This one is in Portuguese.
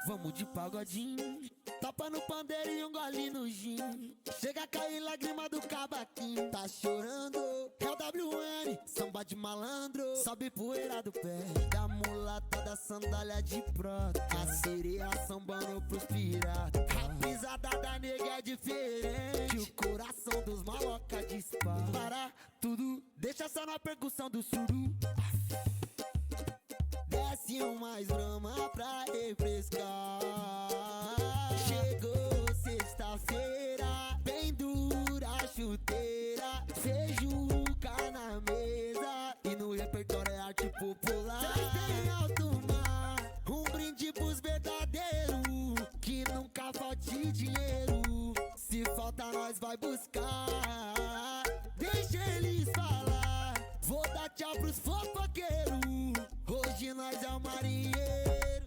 Vamos de pagodinho, tapa no pandeiro e um gole no gin. Chega a cair lágrima do cavaquinho. Tá chorando, é o WN, samba de malandro. Sobe poeira do pé da mulata da sandália de prata. A sereia sambando pros piratas. A pisada da nega é diferente, o coração dos maloca dispara. Para tudo, deixa só na percussão do suru. Desce mais brama pra refrescar. Chegou sexta-feira, bem dura a chuteira. Feijuca na mesa e no repertório é arte popular. Traz em alto mar um brinde pros verdadeiros, que nunca falte dinheiro. Se falta nós vai buscar. Deixa eles falar, vou dar tchau pros fofoqueiros.